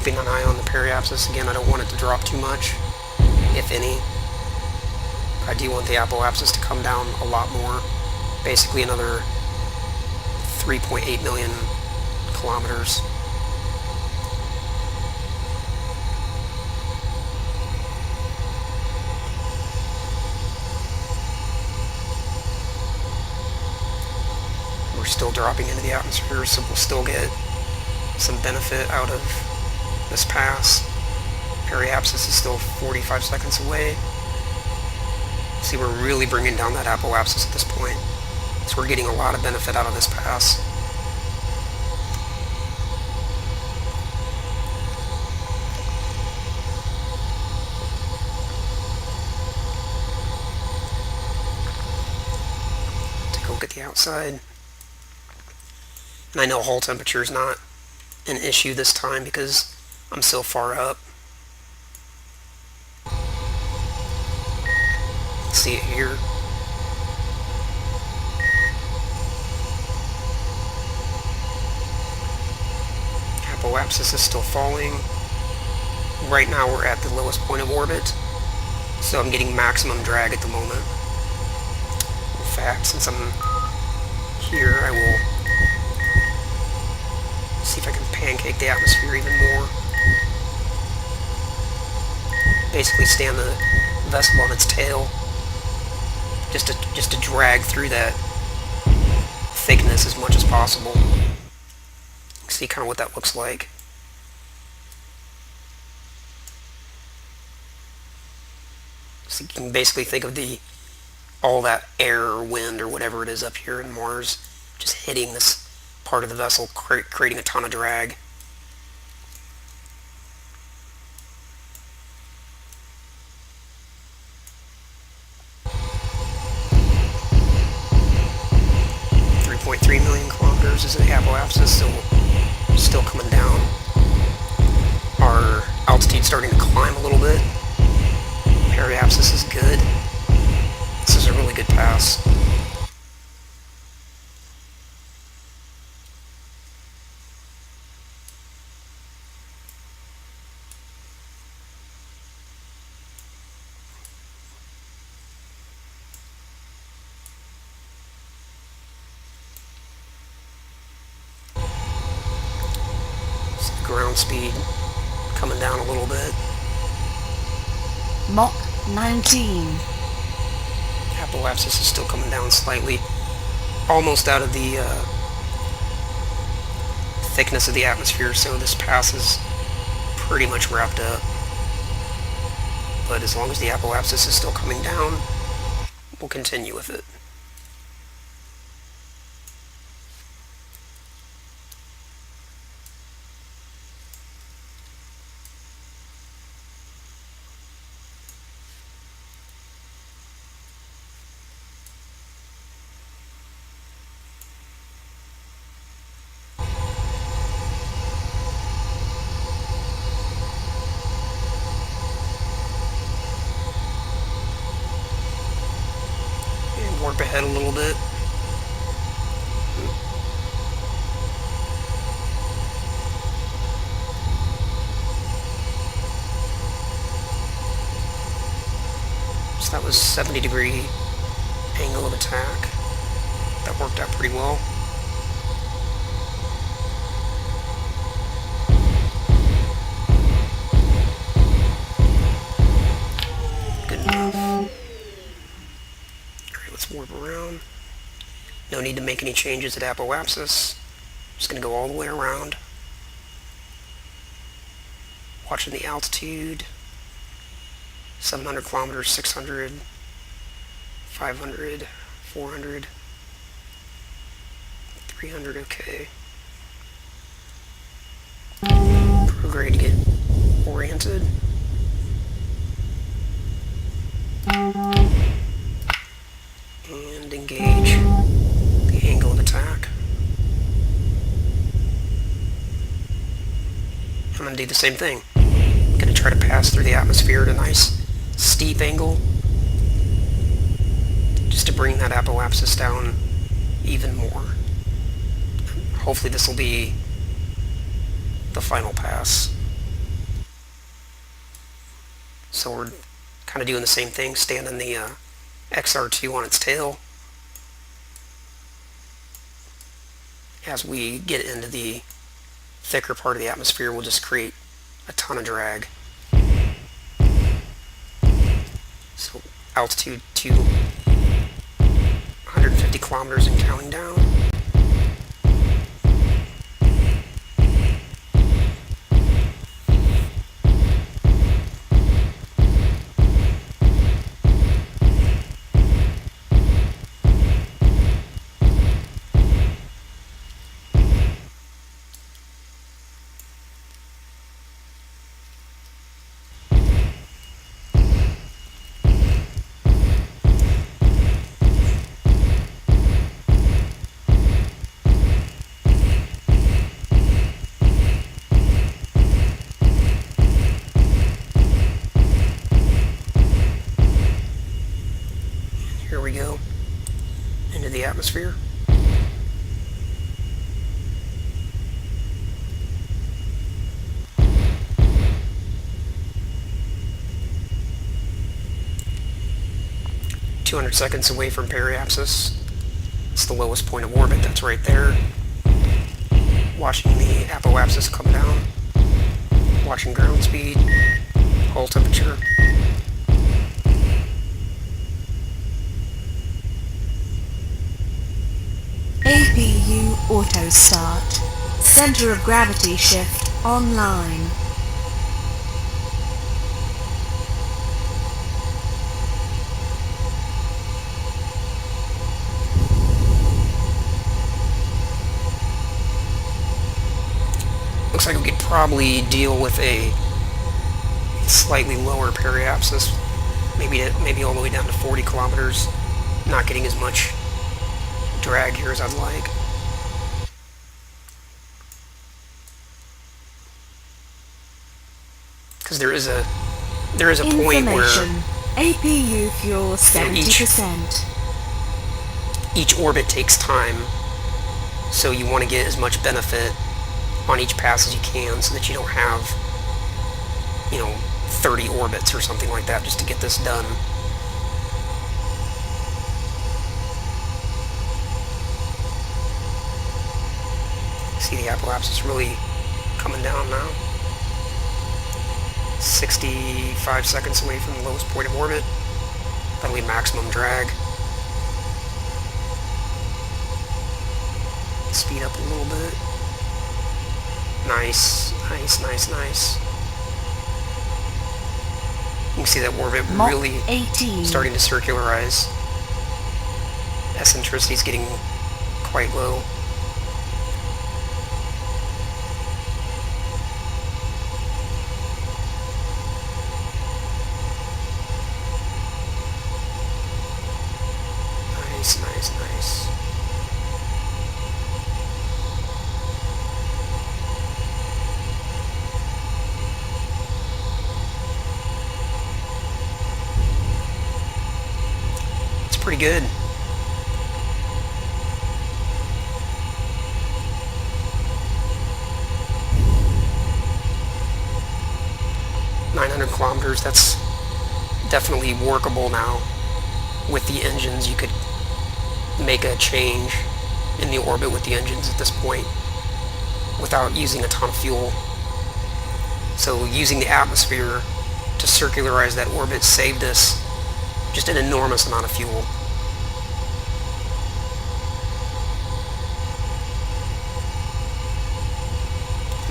keeping an eye on the periapsis. Again, I don't want it to drop too much, if any. I do want the apoapsis to come down a lot more, basically another 3.8 million kilometers. We're still dropping into the atmosphere, so we'll still get some benefit out of this pass. Periapsis is still 45 seconds away. See, we're really bringing down that apoapsis at this point, so we're getting a lot of benefit out of this pass. Take a look at the outside. And I know hull temperature is not an issue this time because I'm so far up. See it here. Apoapsis is still falling. Right now we're at the lowest point of orbit, so I'm getting maximum drag at the moment. In fact, since I'm here, I will see if I can pancake the atmosphere even more. Basically stand the vessel on its tail, just to drag through that thickness as much as possible. See kind of what that looks like. So you can basically think of all that air or wind or whatever it is up here in Mars just hitting this part of the vessel, creating a ton of drag. .3 million kilometers is the apoapsis, so still coming down. Our altitude's starting to climb a little bit. Periapsis is good. This is a really good pass. Ground speed coming down a little bit. Mach 19. Apoapsis is still coming down slightly. Almost out of the thickness of the atmosphere, so this pass is pretty much wrapped up. But as long as the apoapsis is still coming down, we'll continue with it. Warp ahead a little bit. So that was 70-degree angle of attack. That worked out pretty well. Good enough. Let's warp around. No need to make any changes at apoapsis. Just going to go all the way around. Watching the altitude. 700 kilometers, 600, 500, 400, 300, okay. Prograde to get oriented. And engage the angle of attack. I'm going to do the same thing. I'm going to try to pass through the atmosphere at a nice steep angle, just to bring that apoapsis down even more. Hopefully this will be the final pass. So we're kind of doing the same thing, standing the XR2 on its tail. As we get into the thicker part of the atmosphere, we'll just create a ton of drag. So altitude to 150 kilometers and counting down. Here we go, into the atmosphere. Seconds away from periapsis. It's the lowest point of orbit, that's right there. Watching the apoapsis come down. Watching ground speed, hull temperature. APU auto start. Center of gravity shift online. Looks like we could probably deal with a slightly lower periapsis, maybe all the way down to 40 kilometers, not getting as much drag here as I'd like. Because there is a point where APU fuel 70%. Each orbit takes time, so you want to get as much benefit on each pass as you can, so that you don't have, 30 orbits or something like that just to get this done. See the apoapsis really coming down now. 65 seconds away from the lowest point of orbit. That'll be maximum drag. Speed up a little bit. Nice, nice, nice, nice. You can see that orbit really starting to circularize. Eccentricity is getting quite low. Nice, nice, nice. Pretty good. .900 kilometers, that's definitely workable now. With the engines, you could make a change in the orbit with the engines at this point without using a ton of fuel. So using the atmosphere to circularize that orbit saved us just an enormous amount of fuel.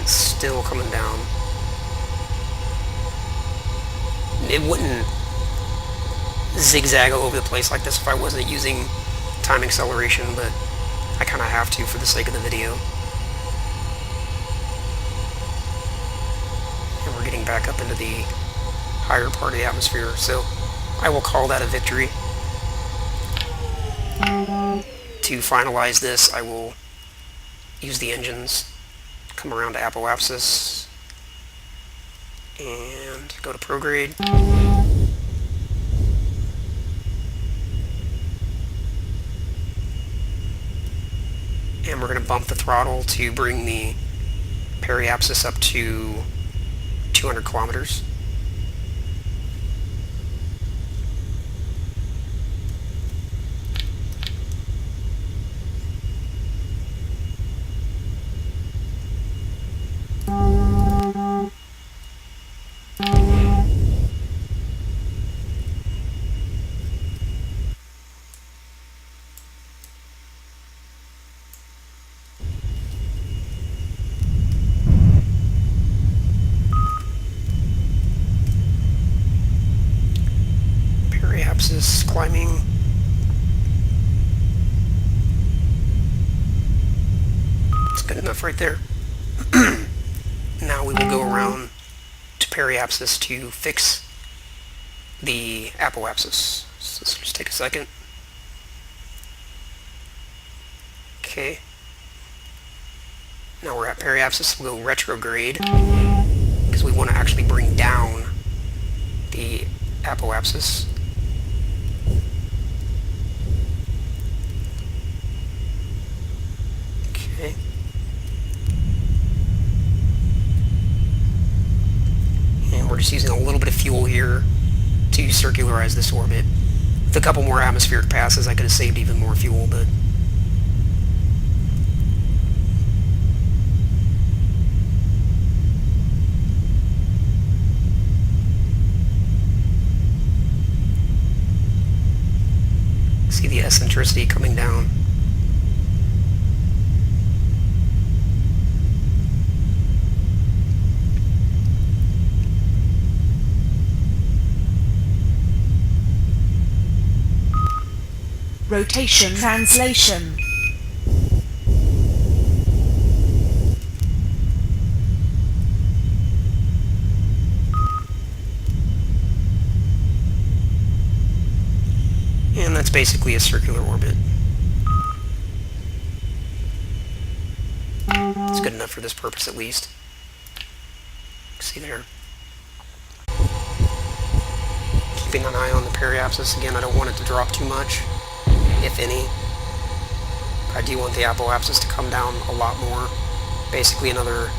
It's still coming down. It wouldn't zigzag all over the place like this if I wasn't using time acceleration, but I kind of have to for the sake of the video. And we're getting back up into the higher part of the atmosphere, so I will call that a victory. To finalize this, I will use the engines, come around to apoapsis, and go to prograde. And we're going to bump the throttle to bring the periapsis up to 200 kilometers. periapsis climbing. It's good enough right there. Now we will go around to periapsis to fix the apoapsis. So this will just take a second. Okay. Now we're at periapsis. We'll go retrograde because we want to actually bring down the apoapsis. Okay. And we're just using a little bit of fuel here to circularize this orbit. With a couple more atmospheric passes, I could have saved even more fuel, but see the eccentricity coming down. Rotation translation. And that's basically a circular orbit. It's good enough for this purpose at least. See there. Keeping an eye on the periapsis. Again, I don't want it to drop too much, if any. I do want the apoapsis to come down a lot more. Basically another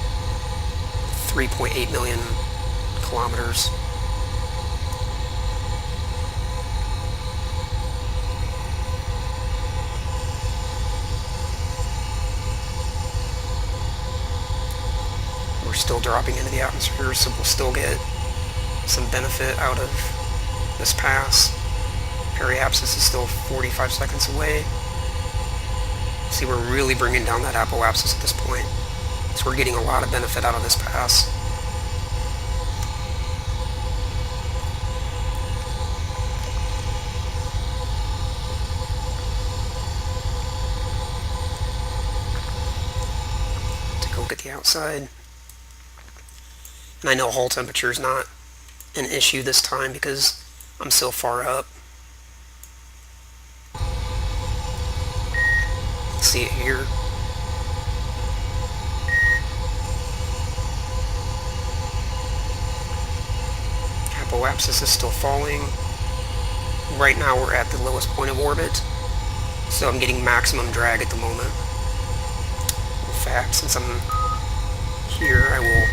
3.8 million kilometers. We're still dropping into the atmosphere, so we'll still get some benefit out of this pass. Periapsis is still 45 seconds away. See, we're really bringing down that apoapsis at this point. So we're getting a lot of benefit out of this pass. Take a look at the outside. And I know hull temperature is not an issue this time because I'm so far up. See it here. Apoapsis is still falling. Right now we're at the lowest point of orbit, so I'm getting maximum drag at the moment. In fact, since I'm here, I will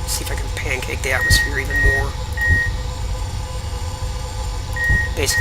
see if I can pancake the atmosphere even more. Basically